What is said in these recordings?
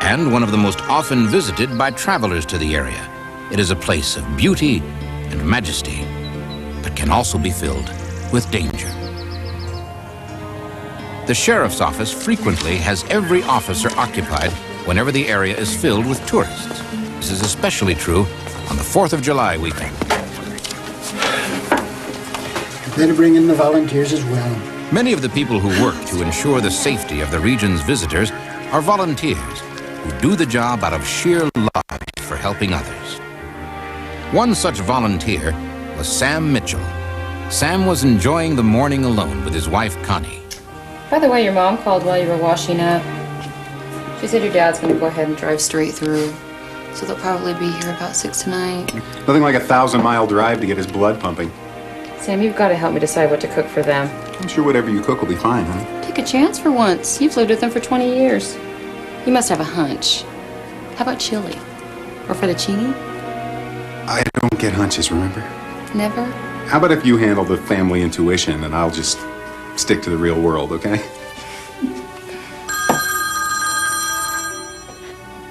and one of the most often visited by travelers to the area. It is a place of beauty and majesty, but can also be filled with danger. The sheriff's office frequently has every officer occupied whenever the area is filled with tourists. This is especially true on the 4th of July weekend. Better bring in the volunteers as well. Many of the people who work to ensure the safety of the region's visitors are volunteers who do the job out of sheer love for helping others. One such volunteer was Sam Mitchell. Sam was enjoying the morning alone with his wife, Connie. By the way, your mom called while you were washing up. She said your dad's going to go ahead and drive straight through. So they'll probably be here about 6 tonight. Nothing like a 1,000-mile drive to get his blood pumping. Sam, you've got to help me decide what to cook for them. I'm sure whatever you cook will be fine, honey. Take a chance for once. You've lived with them for 20 years. You must have a hunch. How about chili? Or fettuccine? I don't get hunches, remember? Never? How about if you handle the family intuition and I'll just stick to the real world, okay?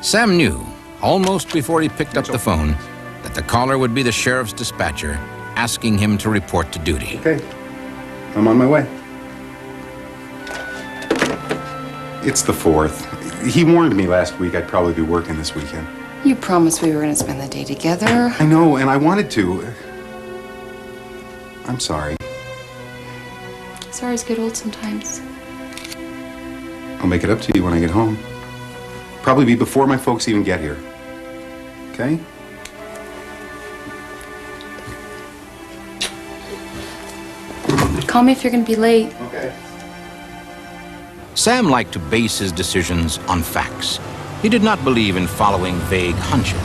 Sam knew, almost before he picked up the phone, that the caller would be the sheriff's dispatcher asking him to report to duty. Okay, I'm on my way. It's the 4th. He warned me last week I'd probably be working this weekend. You promised we were going to spend the day together. I know, and I wanted to. I'm sorry. Sorry's good old sometimes. I'll make it up to you when I get home. Probably be before my folks even get here. Okay? Call me if you're going to be late. Okay. Sam liked to base his decisions on facts. He did not believe in following vague hunches.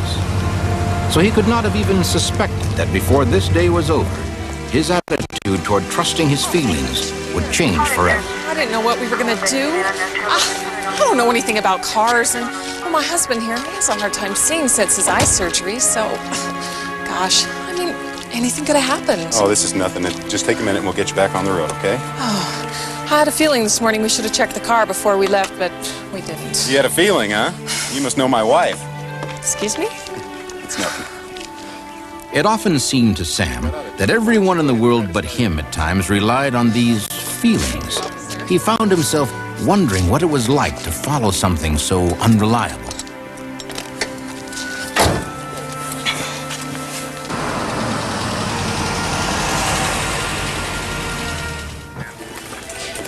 So he could not have even suspected that before this day was over, his attitude toward trusting his feelings would change forever. I didn't know what we were going to do. I don't know anything about cars, and well, my husband here, he has a hard time seeing since his eye surgery, so, gosh, I mean, anything could have happened. Oh, this is nothing. Just take a minute and we'll get you back on the road, okay? Oh, I had a feeling this morning we should have checked the car before we left, but we didn't. You had a feeling, huh? You must know my wife. Excuse me? It's nothing. It often seemed to Sam that everyone in the world but him at times relied on these feelings. He found himself wondering what it was like to follow something so unreliable.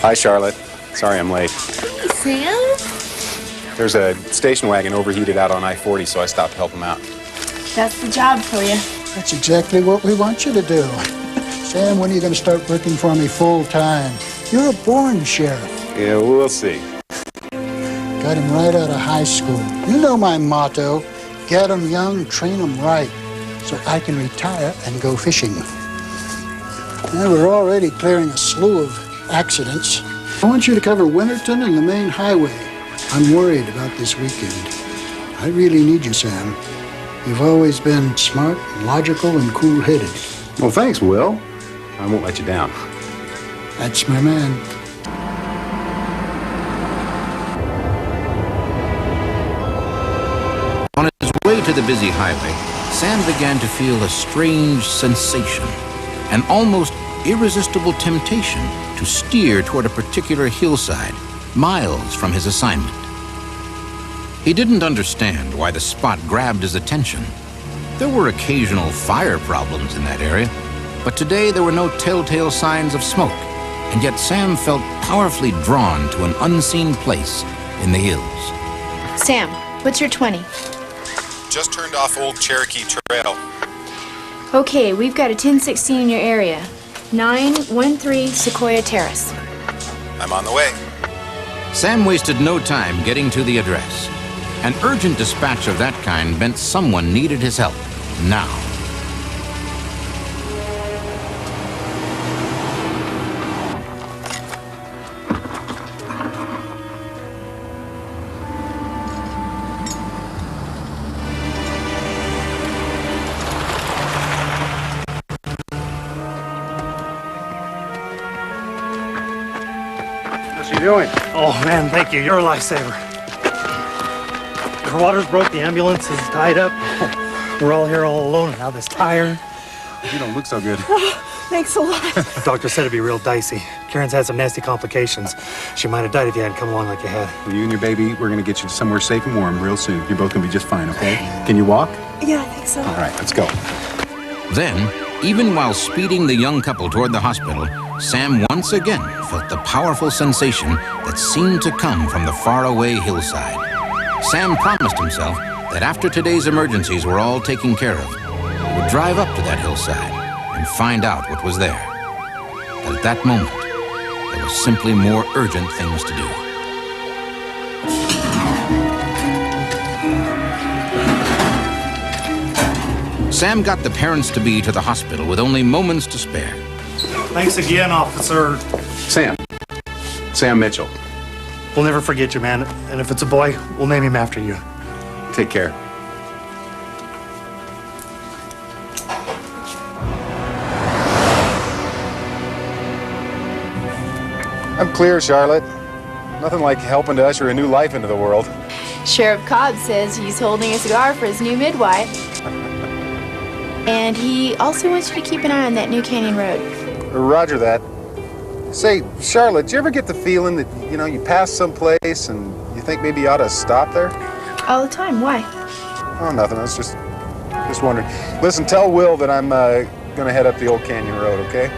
Hi, Charlotte. Sorry I'm late. Sam? There's a station wagon overheated out on I-40, so I stopped to help him out. That's the job for you. That's exactly what we want you to do. Sam, when are you going to start working for me full-time? You're a born sheriff. Yeah, we'll see. Got him right out of high school. You know my motto, get 'em young, train 'em right, so I can retire and go fishing. And we're already clearing a slew of accidents. I want you to cover Winterton and the main highway. I'm worried about this weekend. I really need you, Sam. You've always been smart, logical, and cool-headed. Well, thanks, Will. I won't let you down. That's my man. On his way to the busy highway, Sam began to feel a strange sensation, an almost irresistible temptation to steer toward a particular hillside, miles from his assignment. He didn't understand why the spot grabbed his attention. There were occasional fire problems in that area, but today there were no telltale signs of smoke, and yet Sam felt powerfully drawn to an unseen place in the hills. Sam, what's your 20? Just turned off Old Cherokee Trail. Okay, we've got a 1016 in your area. 913 Sequoia Terrace. I'm on the way. Sam wasted no time getting to the address. An urgent dispatch of that kind meant someone needed his help now. What's he doing? Oh, man, thank you. You're a lifesaver. Her water's broke, the ambulance is tied up. We're all here all alone, and now this tire. You don't look so good. Thanks a lot. The doctor said it'd be real dicey. Karen's had some nasty complications. She might have died if you hadn't come along like you had. Well, you and your baby, we're going to get you somewhere safe and warm real soon. You're both going to be just fine, okay? Can you walk? Yeah, I think so. All right, let's go. Then, even while speeding the young couple toward the hospital, Sam once again felt the powerful sensation that seemed to come from the faraway hillside. Sam promised himself that after today's emergencies were all taken care of, he would drive up to that hillside and find out what was there. But at that moment, there were simply more urgent things to do. Sam got the parents-to-be to the hospital with only moments to spare. Thanks again, officer. Sam Mitchell. We'll never forget you, man. And if it's a boy, we'll name him after you. Take care. I'm clear, Charlotte. Nothing like helping to usher a new life into the world. Sheriff Cobb says he's holding a cigar for his new midwife. And he also wants you to keep an eye on that New Canyon Road. Roger that. Say, Charlotte, do you ever get the feeling that, you pass someplace and you think maybe you ought to stop there? All the time. Why? Oh, nothing. I was just wondering. Listen, tell Will that I'm gonna head up the old canyon road, okay?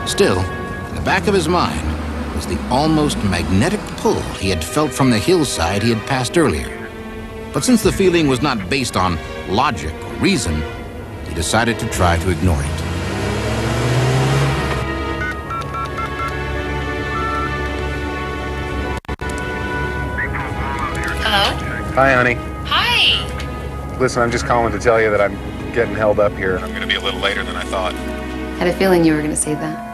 Still, in the back of his mind was the almost magnetic pull he had felt from the hillside he had passed earlier. But since the feeling was not based on logic or reason, he decided to try to ignore it. Hello? Hi, honey. Hi. Listen, I'm just calling to tell you that I'm getting held up here, and I'm gonna be a little later than I thought. Had a feeling you were going to say that.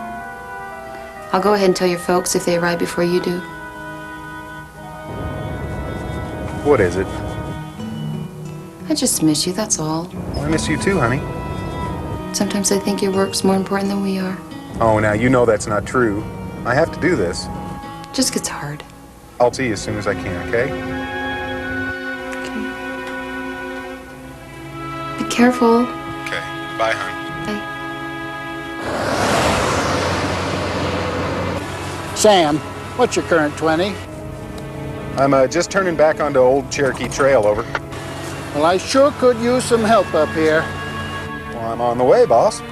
I'll go ahead and tell your folks if they arrive before you do. What is it? I just miss you, that's all. Well, I miss you too, honey. Sometimes I think your work's more important than we are. Oh, now you know that's not true. I have to do this. Just gets hard. I'll see you as soon as I can, okay? Okay. Be careful. Okay. Bye, hon. Bye. Sam, what's your current 20? I'm just turning back onto Old Cherokee Trail, over. Well, I sure could use some help up here. Well, I'm on the way, boss. I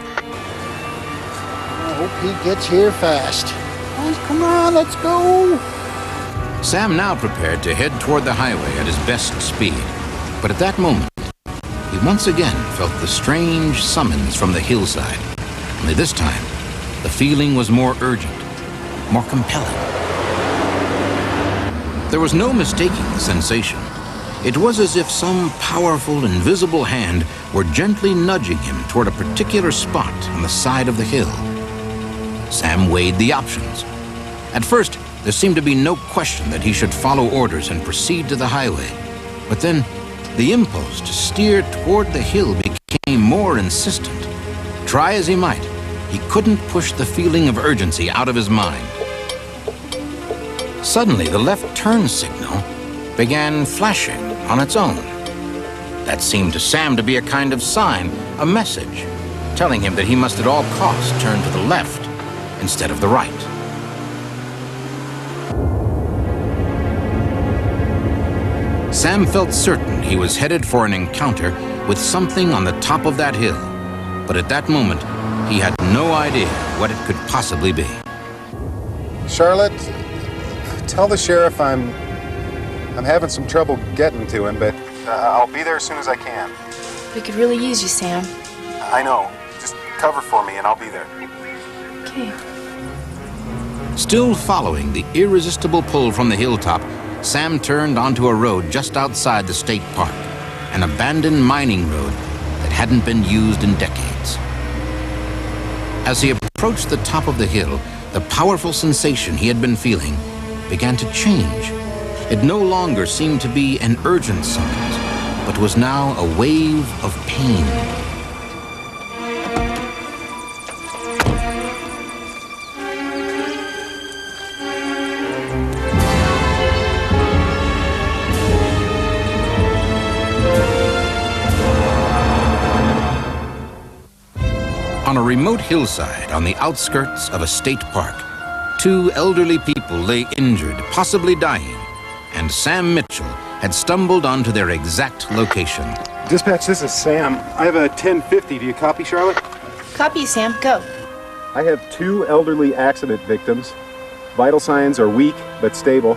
hope he gets here fast. Oh, come on, let's go. Sam now prepared to head toward the highway at his best speed. But at that moment, he once again felt the strange summons from the hillside. Only this time, the feeling was more urgent, more compelling. There was no mistaking the sensation. It was as if some powerful, invisible hand were gently nudging him toward a particular spot on the side of the hill. Sam weighed the options. At first, there seemed to be no question that he should follow orders and proceed to the highway. But then, the impulse to steer toward the hill became more insistent. Try as he might, he couldn't push the feeling of urgency out of his mind. Suddenly, the left turn signal began flashing on its own. That seemed to Sam to be a kind of sign, a message, telling him that he must at all costs turn to the left instead of the right. Sam felt certain he was headed for an encounter with something on the top of that hill. But at that moment, he had no idea what it could possibly be. Charlotte, tell the sheriff I'm having some trouble getting to him, but I'll be there as soon as I can. We could really use you, Sam. I know. Just cover for me and I'll be there. Okay. Still following the irresistible pull from the hilltop, Sam turned onto a road just outside the state park, an abandoned mining road that hadn't been used in decades. As he approached the top of the hill, the powerful sensation he had been feeling began to change. It no longer seemed to be an urgent summons, but was now a wave of pain. remote hillside on the outskirts of a state park, two elderly people lay injured, possibly dying, and Sam Mitchell had stumbled onto their exact location. Dispatch, this is Sam. I have a 1050. Do you copy, Charlotte? Copy, Sam. Go. I have two elderly accident victims. Vital signs are weak but stable.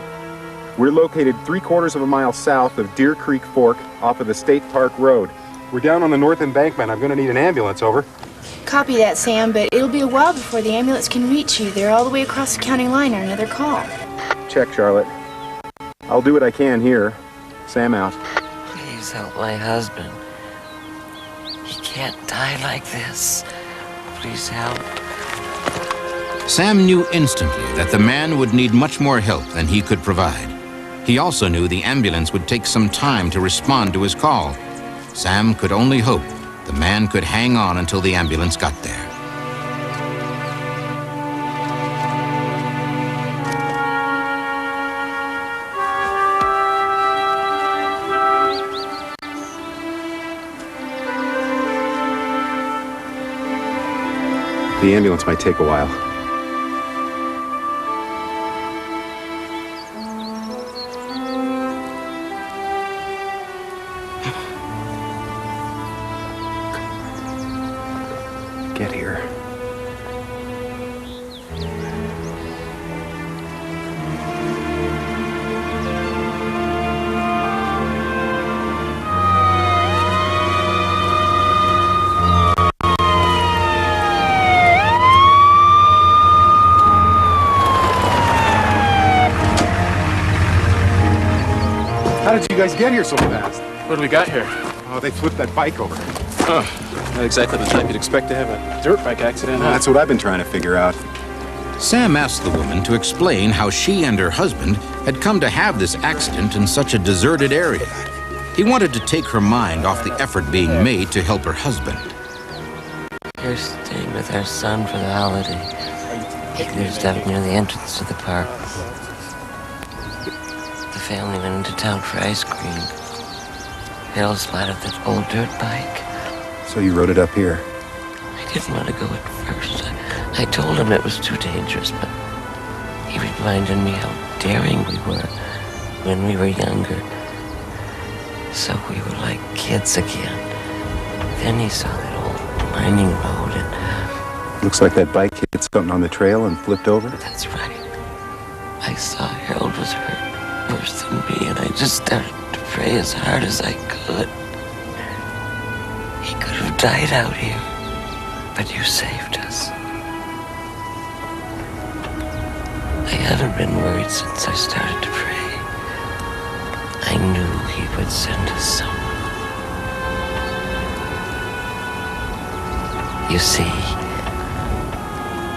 We're located 3/4 of a mile south of Deer Creek Fork off of the State Park Road. We're down on the north embankment. I'm going to need an ambulance, over. Copy that, Sam, but it'll be a while before the ambulance can reach you. They're all the way across the county line on another call. Check, Charlotte. I'll do what I can here. Sam out. Please help my husband. He can't die like this. Please help. Sam knew instantly that the man would need much more help than he could provide. He also knew the ambulance would take some time to respond to his call. Sam could only hope the man could hang on until the ambulance got there. The ambulance might take a while. Get here. How did you guys get here so fast? What do we got here? Oh, they flipped that bike over. Oh, not exactly the type you'd expect to have a dirt bike accident, huh? That's what I've been trying to figure out. Sam asked the woman to explain how she and her husband had come to have this accident in such a deserted area. He wanted to take her mind off the effort being made to help her husband. We're staying with our son for the holiday. He lives down near the entrance to the park. The family went into town for ice cream. They all spotted that old dirt bike. So you rode it up here? I didn't want to go at first. I told him it was too dangerous, but he reminded me how daring we were when we were younger. So we were like kids again. Then he saw that old mining road and... Looks like that bike hit something on the trail and flipped over. That's right. I saw Harold was hurt worse than me, and I just started to pray as hard as I could. He could have died out here, but you saved us. I haven't been worried since I started to pray. I knew he would send us someone. You see,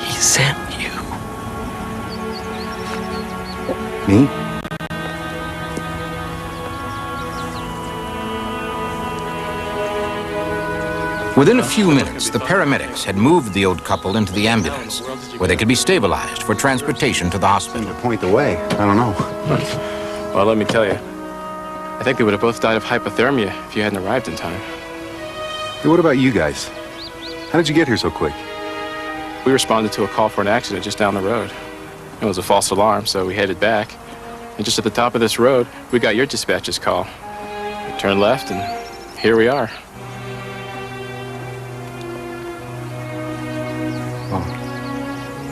he sent you. Me? Within a few minutes, the paramedics had moved the old couple into the ambulance, where they could be stabilized for transportation to the hospital. To point the way. I don't know. Well, let me tell you. I think they would have both died of hypothermia if you hadn't arrived in time. Hey, what about you guys? How did you get here so quick? We responded to a call for an accident just down the road. It was a false alarm, so we headed back. And just at the top of this road, we got your dispatch's call. We turned left, and here we are.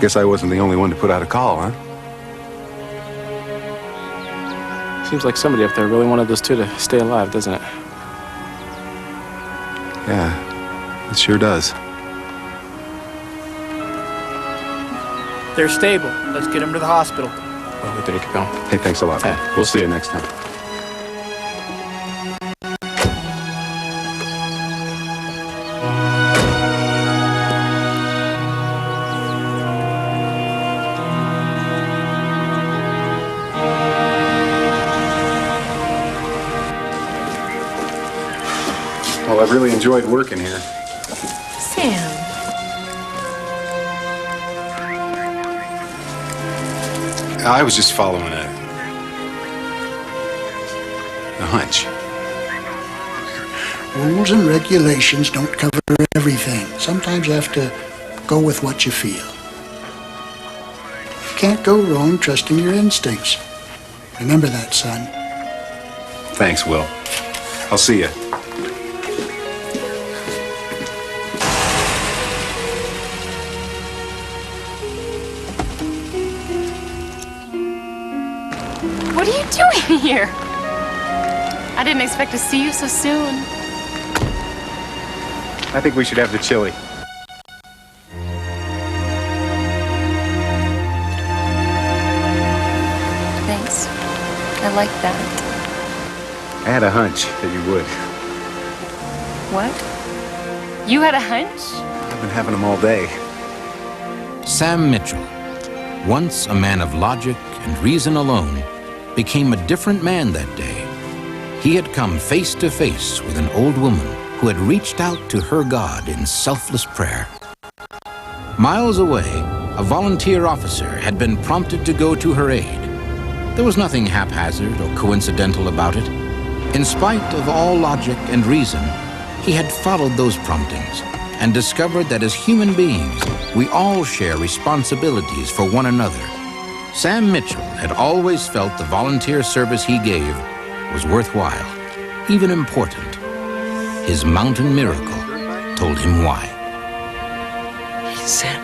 Guess I wasn't the only one to put out a call, huh? Seems like somebody up there really wanted us two to stay alive, doesn't it? Yeah, it sure does. They're stable. Let's get them to the hospital. Well, we better get going. Hey, thanks a lot. Yeah, We'll see you next time. Well, I've really enjoyed working here. Sam. I was just following a hunch. Rules and regulations don't cover everything. Sometimes you have to Go with what you feel. You can't go wrong trusting your instincts. Remember that, son. Thanks, Will. I'll see you. What are you doing here? I didn't expect to see you so soon. I think we should have the chili. Thanks. I like that. I had a hunch that you would. What? You had a hunch? I've been having them all day. Sam Mitchell, once a man of logic and reason alone, became a different man that day. He had come face to face with an old woman who had reached out to her God in selfless prayer. Miles away, a volunteer officer had been prompted to go to her aid. There was nothing haphazard or coincidental about it. In spite of all logic and reason, he had followed those promptings and discovered that as human beings, we all share responsibilities for one another. Sam Mitchell had always felt the volunteer service he gave was worthwhile, even important. His mountain miracle told him why. He said